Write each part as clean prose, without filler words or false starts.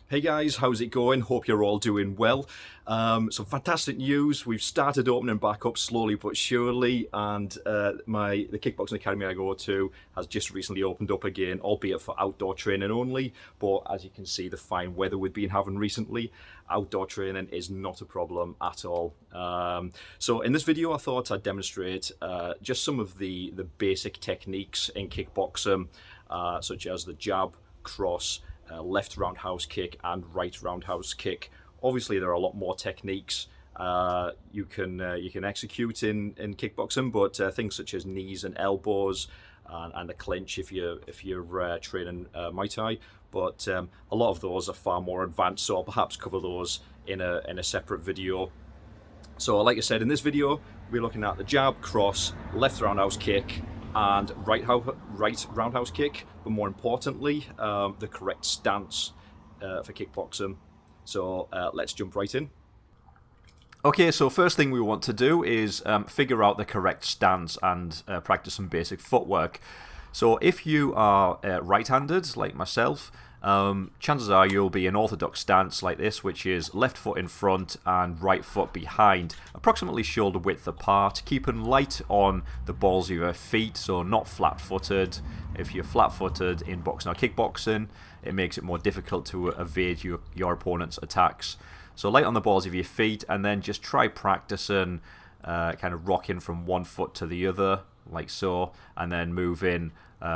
Hey guys, how's it going? Hope you're all doing well. Some fantastic news. We've started opening back up slowly but surely, and the kickboxing academy I go to has just recently opened up again, albeit for outdoor training only. But as you can see, the fine weather we've been having recently, outdoor training is not a problem at all. So in this video, I thought I'd demonstrate just some of the basic techniques in kickboxing, such as the jab, cross, left roundhouse kick and right roundhouse kick. Obviously, there are a lot more techniques you can execute in kickboxing, but things such as knees and elbows and the clinch if you're training Muay Thai. But a lot of those are far more advanced, so I'll perhaps cover those in a separate video. So, like I said, in this video, we're looking at the jab, cross, left roundhouse kick, and right roundhouse kick, but more importantly, the correct stance for kickboxing. So let's jump right in. Okay, so first thing we want to do is figure out the correct stance and practice some basic footwork. So if you are right-handed, like myself, chances are you'll be in orthodox stance like this, which is left foot in front and right foot behind, approximately shoulder width apart, keeping light on the balls of your feet, so not flat-footed. If you're flat-footed in boxing or kickboxing, it makes it more difficult to evade your opponent's attacks. So light on the balls of your feet, and then just try practicing kind of rocking from one foot to the other, like so, and then moving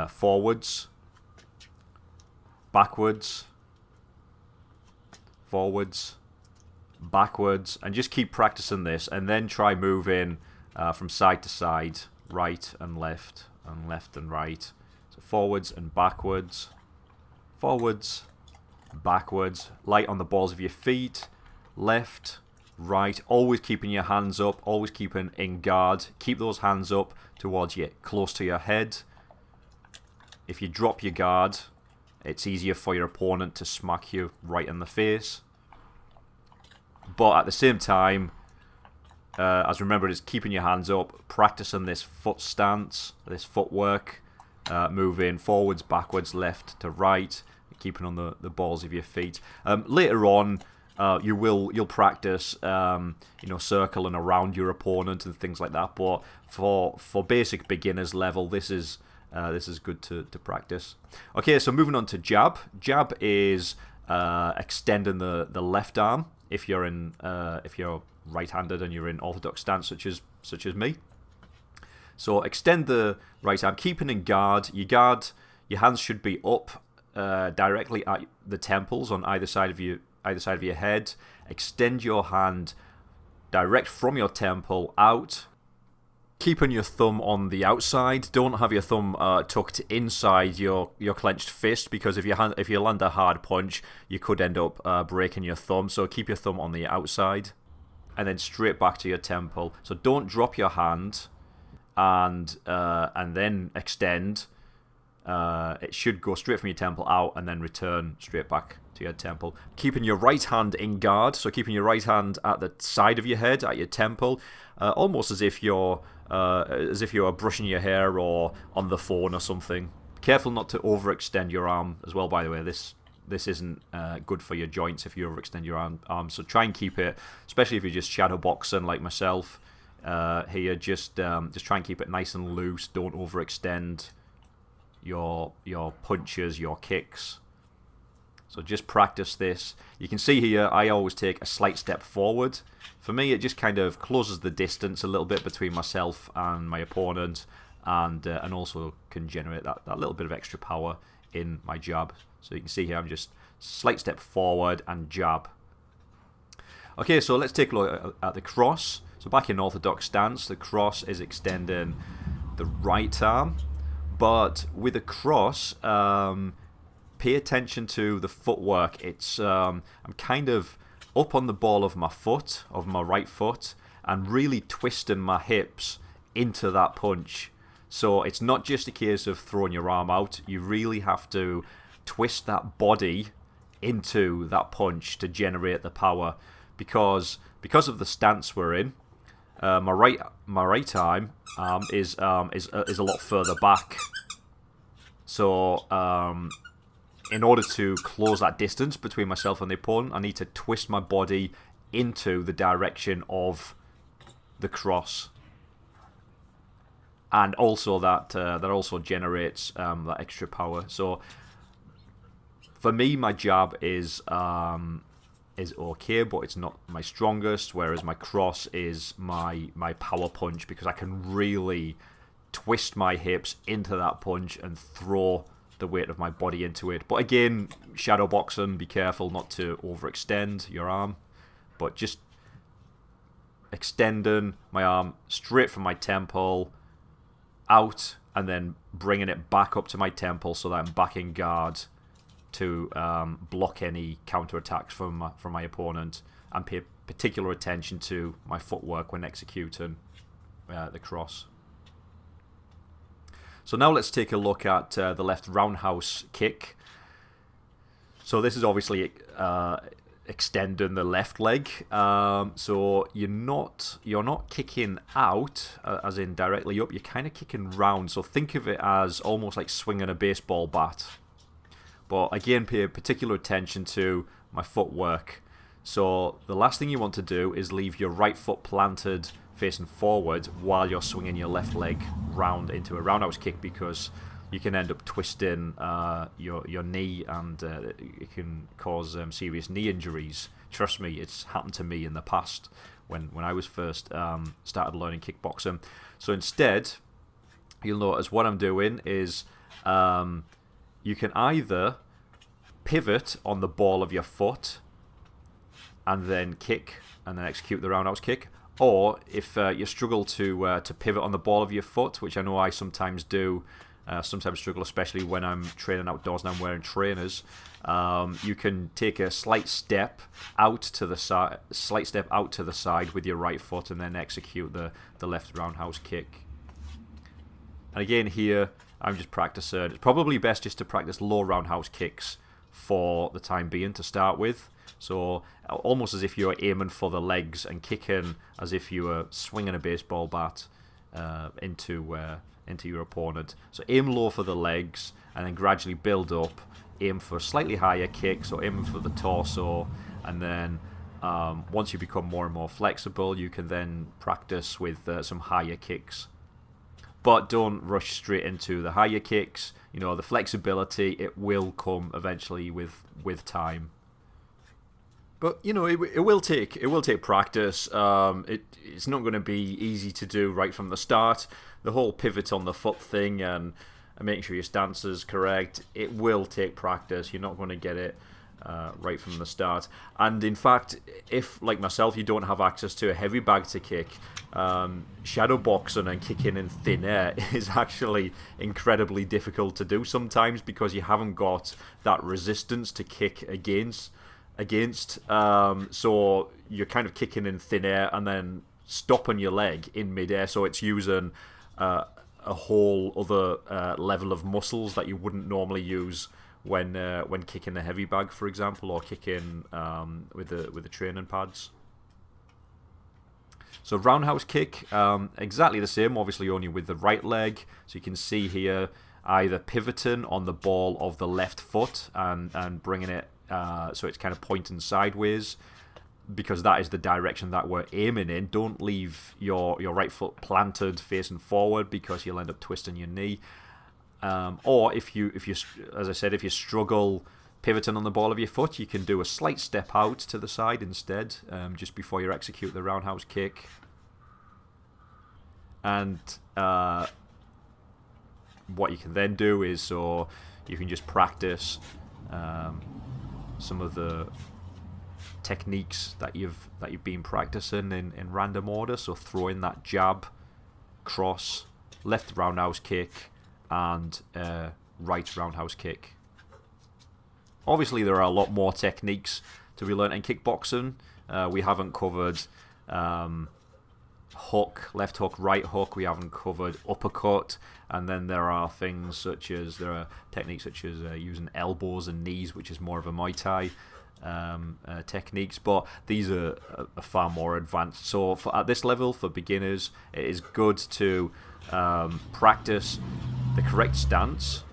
forwards, backwards, forwards, backwards, and just keep practicing this, and then try moving from side to side, right and left and right. So forwards and backwards, forwards, backwards, light on the balls of your feet, left, right, always keeping your hands up, always keeping in guard. Keep those hands up towards you, close to your head. If you drop your guard, it's easier for your opponent to smack you right in the face. But at the same time, as remember, it's keeping your hands up, practicing this foot stance, this footwork, moving forwards, backwards, left to right, keeping on the balls of your feet. Later on, you'll practice, circling around your opponent and things like that. But for basic beginners level, this is good to practice. Okay, so moving on to jab. Jab is extending the left arm if you're right-handed and you're in orthodox stance, such as me. So extend the right arm, keeping in guard. Your hands should be up directly at the temples on either side of your head. Extend your hand direct from your temple out, keeping your thumb on the outside. Don't have your thumb tucked inside your clenched fist, because if you land a hard punch, you could end up breaking your thumb. So keep your thumb on the outside, and then straight back to your temple. So don't drop your hand, and then extend. It should go straight from your temple out and then return straight back to your temple. Keeping your right hand in guard, so keeping your right hand at the side of your head, at your temple, almost as if you're brushing your hair or on the phone or something. Careful not to overextend your arm as well, by the way. This isn't good for your joints if you overextend your arm. So try and keep it, especially if you're just shadow boxing like myself here. Just try and keep it nice and loose. Don't overextend your punches, your kicks. So just practice this. You can see here I always take a slight step forward. For me, it just kind of closes the distance a little bit between myself and my opponent, and also can generate that little bit of extra power in my jab. So you can see here I'm just slight step forward and jab. Okay, so let's take a look at the cross. So back in orthodox stance, the cross is extending the right arm. But with a cross, pay attention to the footwork. I'm kind of up on the ball of my right foot, and really twisting my hips into that punch. So it's not just a case of throwing your arm out. You really have to twist that body into that punch to generate the power, because of the stance we're in. My right arm is a lot further back, so in order to close that distance between myself and the opponent, I need to twist my body into the direction of the cross. And also that also generates that extra power. So for me, my jab is okay, but it's not my strongest. Whereas my cross is my power punch, because I can really twist my hips into that punch and throw the weight of my body into it. But again, shadow boxing, be careful not to overextend your arm, but just extending my arm straight from my temple out, and then bringing it back up to my temple so that I'm back in guard to block any counterattacks from my opponent, and pay particular attention to my footwork when executing the cross. So now let's take a look at the left roundhouse kick. So this is obviously extending the left leg. So you're not kicking out, as in directly up. You're kind of kicking round. So think of it as almost like swinging a baseball bat. But again, pay particular attention to my footwork. So the last thing you want to do is leave your right foot planted facing forward while you're swinging your left leg round into a roundhouse kick, because you can end up twisting your knee, and it can cause serious knee injuries. Trust me, it's happened to me in the past when I was first started learning kickboxing. So instead, you'll notice what I'm doing is you can either pivot on the ball of your foot and then kick and then execute the roundhouse kick. Or if you struggle to pivot on the ball of your foot, which I know I sometimes do, sometimes struggle, especially when I'm training outdoors and I'm wearing trainers, you can take a slight step out to the side with your right foot, and then execute the left roundhouse kick. And again, here I'm just practicing. It's probably best just to practice low roundhouse kicks for the time being to start with. So almost as if you're aiming for the legs and kicking as if you were swinging a baseball bat into your opponent. So aim low for the legs and then gradually build up. Aim for slightly higher kicks, or aim for the torso, and then once you become more and more flexible, you can then practice with some higher kicks. But don't rush straight into the higher kicks. You know, the flexibility, it will come eventually with time. But you know, it will take practice. It's not going to be easy to do right from the start. The whole pivot on the foot thing and making sure your stance is correct, it will take practice. You're not going to get it right from the start. And in fact, if like myself, you don't have access to a heavy bag to kick, shadow boxing and kicking in thin air is actually incredibly difficult to do sometimes, because you haven't got that resistance to kick against. So you're kind of kicking in thin air and then stopping your leg in midair. So it's using a whole other level of muscles that you wouldn't normally use when kicking a heavy bag, for example, or kicking with the training pads. So roundhouse kick, exactly the same, obviously only with the right leg. So you can see here either pivoting on the ball of the left foot and bringing it so it's kind of pointing sideways, because that is the direction that we're aiming in. Don't leave your right foot planted facing forward, because you'll end up twisting your knee. Or if you, as I said, if you struggle pivoting on the ball of your foot, you can do a slight step out to the side instead, just before you execute the roundhouse kick. And what you can then do is, so you can just practice some of the techniques that you've been practicing in random order. So throwing that jab, cross, left roundhouse kick, and right roundhouse kick. Obviously, there are a lot more techniques to be learnt in kickboxing. We haven't covered hook, left hook, right hook. We haven't covered uppercut. And then there are techniques such as using elbows and knees, which is more of a Muay Thai techniques. But these are far more advanced. So at this level, for beginners, it is good to practice the correct stance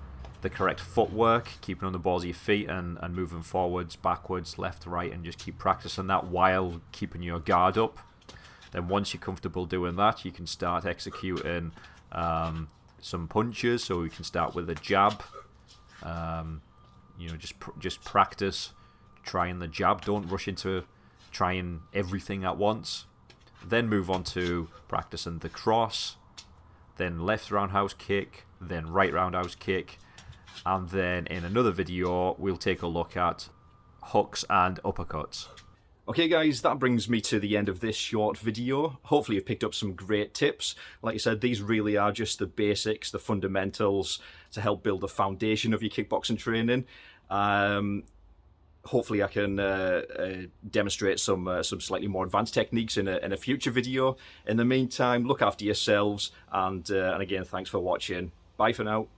the correct footwork, keeping on the balls of your feet and moving forwards, backwards, left, right, and just keep practicing that while keeping your guard up. Then once you're comfortable doing that, you can start executing some punches. So we can start with a jab. Just practice trying the jab. Don't rush into trying everything at once. Then move on to practicing the cross, then left roundhouse kick, then right roundhouse kick, and then in another video we'll take a look at hooks and uppercuts. Okay guys, that brings me to the end of this short video. Hopefully you've picked up some great tips. Like I said, these really are just the basics, the fundamentals to help build the foundation of your kickboxing training. Hopefully I can demonstrate some slightly more advanced techniques in a future video. In the meantime, look after yourselves, and again, thanks for watching. Bye for now.